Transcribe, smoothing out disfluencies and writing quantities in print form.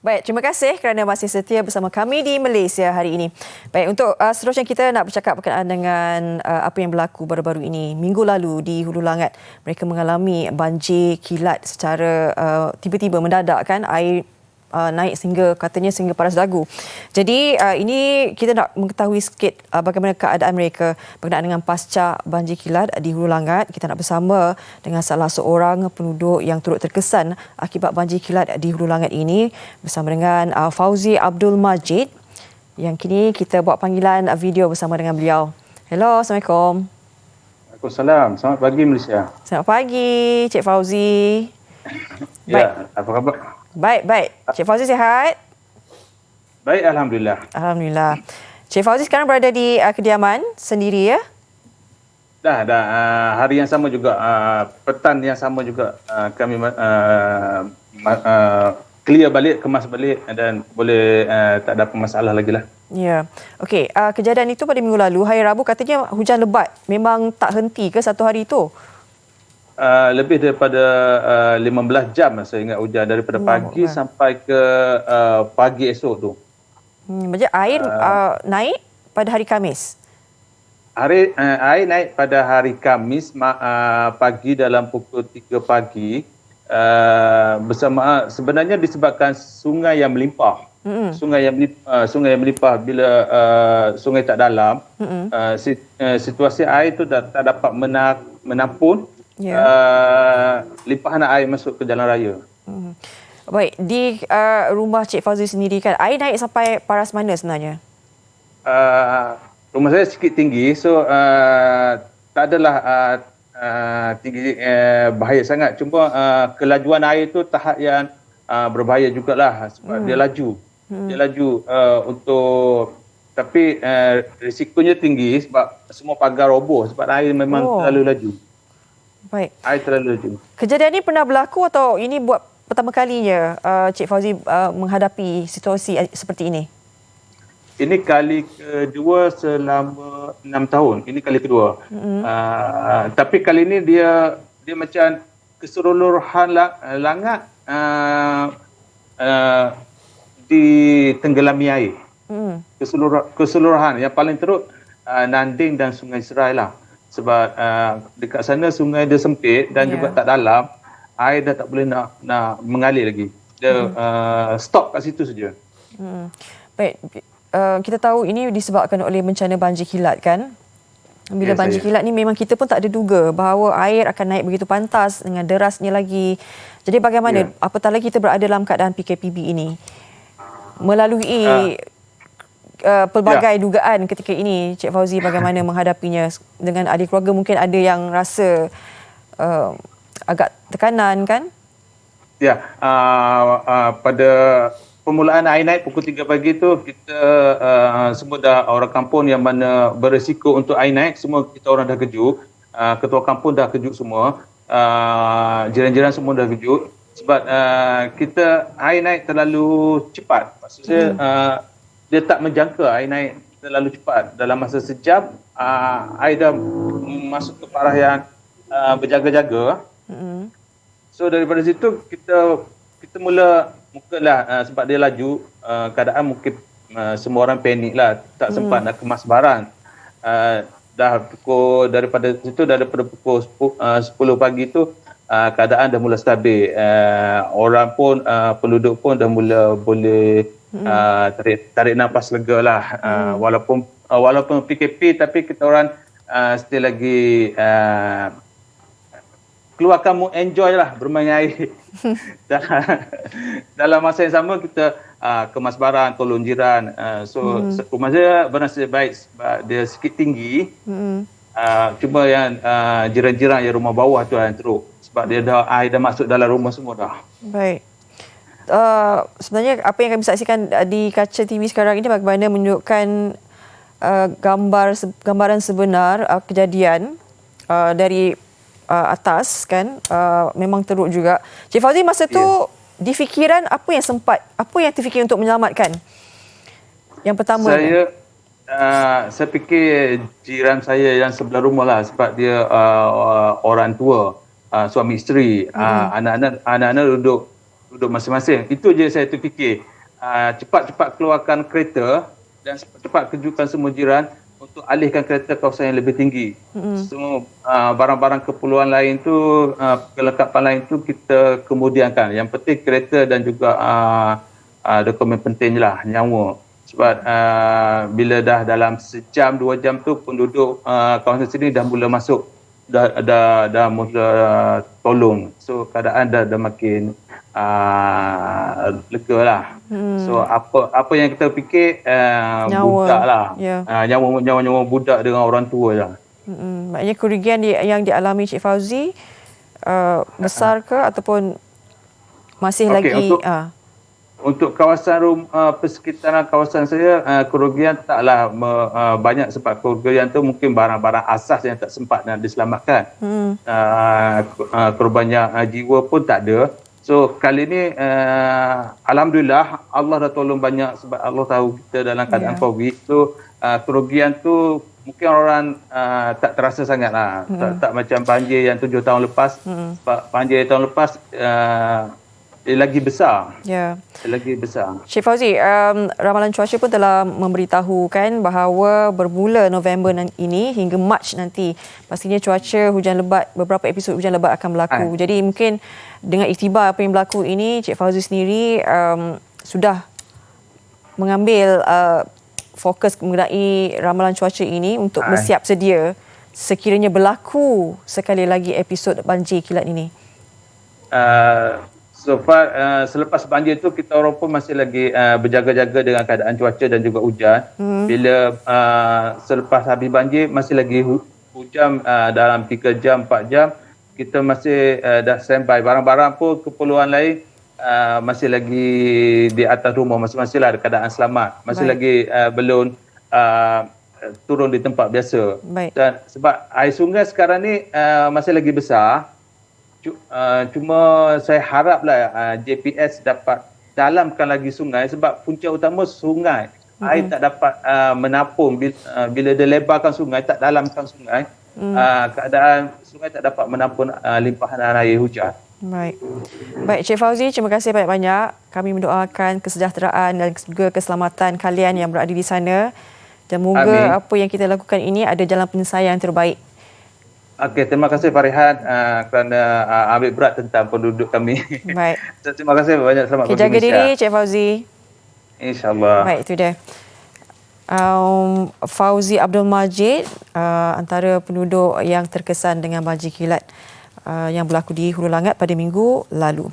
Baik, terima kasih kerana masih setia bersama kami di Malaysia hari ini. Baik, untuk seterusnya kita nak bercakap berkenaan dengan apa yang berlaku baru-baru ini. Minggu lalu di Hulu Langat, mereka mengalami banjir kilat secara tiba-tiba mendadak kan, air naik sehingga paras dagu. Jadi ini kita nak mengetahui sikit bagaimana keadaan mereka berkenaan dengan pasca banjir kilat di Hulu Langat. Kita nak bersama dengan salah seorang penduduk yang turut terkesan akibat banjir kilat di Hulu Langat ini bersama dengan Fauzi Abdul Majid yang kini kita buat panggilan video bersama dengan beliau. Hello, Assalamualaikum. Waalaikumsalam. Selamat pagi Malaysia. Selamat pagi Cik Fauzi. Ya, apa khabar? Baik. Cik Fauzi sihat? Baik, Alhamdulillah. Alhamdulillah. Cik Fauzi sekarang berada di kediaman sendiri ya? Dah. Hari yang sama juga, petang yang sama juga kami clear balik, kemas balik dan boleh tak ada masalah lagi lah. Ya. Okey, kejadian itu pada minggu lalu, hari Rabu katanya hujan lebat. Memang tak henti ke satu hari itu? Lebih daripada 15 jam saya ingat hujan daripada pagi sampai ke pagi esok tu. Macam air naik pada hari Khamis? Air naik pada hari Khamis pagi dalam pukul 3 pagi sebenarnya disebabkan sungai yang melimpah. Sungai yang melimpah bila sungai tak dalam, situasi air tu tak dapat menampung limpahan air masuk ke jalan raya. Baik, di rumah Cik Fauzi sendiri kan, air naik sampai paras mana sebenarnya? Rumah saya sikit tinggi, so tak adalah tinggi bahaya sangat. Cuma kelajuan air tu tahap yang berbahaya jugalah sebab dia laju. Dia laju tapi risikonya tinggi sebab semua pagar roboh sebab air memang terlalu laju. Baik. Air terlalu laju. Kejadian ini pernah berlaku atau ini buat pertama kalinya Cik Fauzi menghadapi situasi seperti ini? Ini kali kedua selama 6 tahun. Ini kali kedua. Tapi kali ini dia macam keseluruhan Langat ditenggelami air. Keseluruhan. Yang paling teruk Nanding dan Sungai Serai lah. Sebab dekat sana sungai dia sempit dan juga tak dalam, air dah tak boleh nak mengalir lagi. Dia stop kat situ saja. Baik, kita tahu ini disebabkan oleh bencana banjir kilat kan? Bila banjir kilat ni memang kita pun tak ada duga bahawa air akan naik begitu pantas dengan derasnya lagi. Jadi bagaimana apatah lagi kita berada dalam keadaan PKPB ini? Melalui pelbagai dugaan ketika ini, Cik Fauzi bagaimana menghadapinya dengan ahli keluarga? Mungkin ada yang rasa agak tekanan kan? Ya, pada permulaan air naik pukul 3 pagi tu kita semua dah orang kampung yang mana berisiko untuk air naik, semua kita orang dah kejut. Ketua kampung dah kejut semua. Jiran-jiran semua dah kejut sebab kita air naik terlalu cepat. Maksudnya dia tak menjangka, air naik terlalu cepat. Dalam masa sejam, air dah masuk ke parah yang berjaga-jaga. So daripada situ kita mulalah sebab dia laju, keadaan mungkin semua orang panik lah, tak sempat nak kemas barang. Daripada pukul 10 pagi tu keadaan dah mula stabil. Orang pun penduduk pun dah mula boleh tarik nafas lega lah. Walaupun PKP tapi kita orang still lagi keluarkan enjoy lah bermain air. Dalam masa yang sama kita kemas barang, tolong jiran. Rumah saya bernasib baik sebab dia sikit tinggi. Cuma yang jiran-jiran yang rumah bawah tu yang teruk sebab air dah masuk dalam rumah semua dah. Baik. Sebenarnya apa yang kami saksikan di kaca TV sekarang ini bagaimana menunjukkan gambaran sebenar kejadian dari atas kan, memang teruk juga. Cik Fauzi masa tu di fikiran apa yang terfikir untuk menyelamatkan? Yang pertama saya fikir jiran saya yang sebelah rumah lah sebab dia orang tua, suami isteri, anak-anak duduk duduk masing-masing. Itu je saya terfikir. Cepat-cepat keluarkan kereta dan cepat-cepat kejutkan semua jiran untuk alihkan kereta ke kawasan yang lebih tinggi. Semua barang-barang keperluan lain tu, kelengkapan lain tu kita kemudiankan. Yang penting kereta dan juga dokumen penting je lah, nyawa. Sebab bila dah dalam sejam, 2 jam tu penduduk kawasan sini dah mula masuk, dah mula tolong. So keadaan dah makin lega lah. So apa yang kita fikir budak lah. Nyawa budak dengan orang tua lah. Maknanya kerugian yang dialami Cik Fauzi besar ke ataupun masih lagi untuk kawasan persekitaran kawasan saya, kerugian taklah banyak sebab kerugian tu mungkin barang-barang asas yang tak sempat nak diselamatkan. Korbannya jiwa pun tak ada. So kali ni alhamdulillah Allah dah tolong banyak sebab Allah tahu kita dalam keadaan COVID. So kerugian tu mungkin orang tak terasa sangat lah. Tak macam banjir yang 7 tahun lepas. Sebab banjir tahun lepas lagi besar. Lagi besar. Cik Fauzi, ramalan cuaca pun telah memberitahukan bahawa bermula November ini hingga Mac nanti pastinya cuaca hujan lebat, beberapa episod hujan lebat akan berlaku. Jadi mungkin dengan iktibar apa yang berlaku ini, Cik Fauzi sendiri sudah mengambil fokus mengenai ramalan cuaca ini untuk bersiap sedia sekiranya berlaku sekali lagi episod banjir kilat ini. So far, selepas banjir tu kita orang pun masih lagi berjaga-jaga dengan keadaan cuaca dan juga hujan. Bila selepas habis banjir masih lagi hujan dalam 3 jam, 4 jam, kita masih dah standby. Barang-barang pun keperluan lain masih lagi di atas rumah masing-masing lah, keadaan selamat. Masih lagi belum turun di tempat biasa. Dan sebab air sungai sekarang ni masih lagi besar. Cuma saya haraplah JPS dapat dalamkan lagi sungai sebab punca utama sungai. Air tak dapat menampung bila dia lebarkan sungai, tak dalamkan sungai. Keadaan sungai tak dapat menampung limpahan air hujan. Baik, Cik Fauzi, terima kasih banyak-banyak. Kami mendoakan kesejahteraan dan juga keselamatan kalian yang berada di sana. Dan moga apa yang kita lakukan ini ada jalan penyelesaian yang terbaik. Okey, terima kasih Farihan kerana ambil berat tentang penduduk kami. Baik. Terima kasih banyak. Selamat pagi. Jaga diri, Cik Fauzi. InsyaAllah. Baik, itu dia. Fauzi Abdul Majid, antara penduduk yang terkesan dengan banjir kilat yang berlaku di Hulu Langat pada minggu lalu.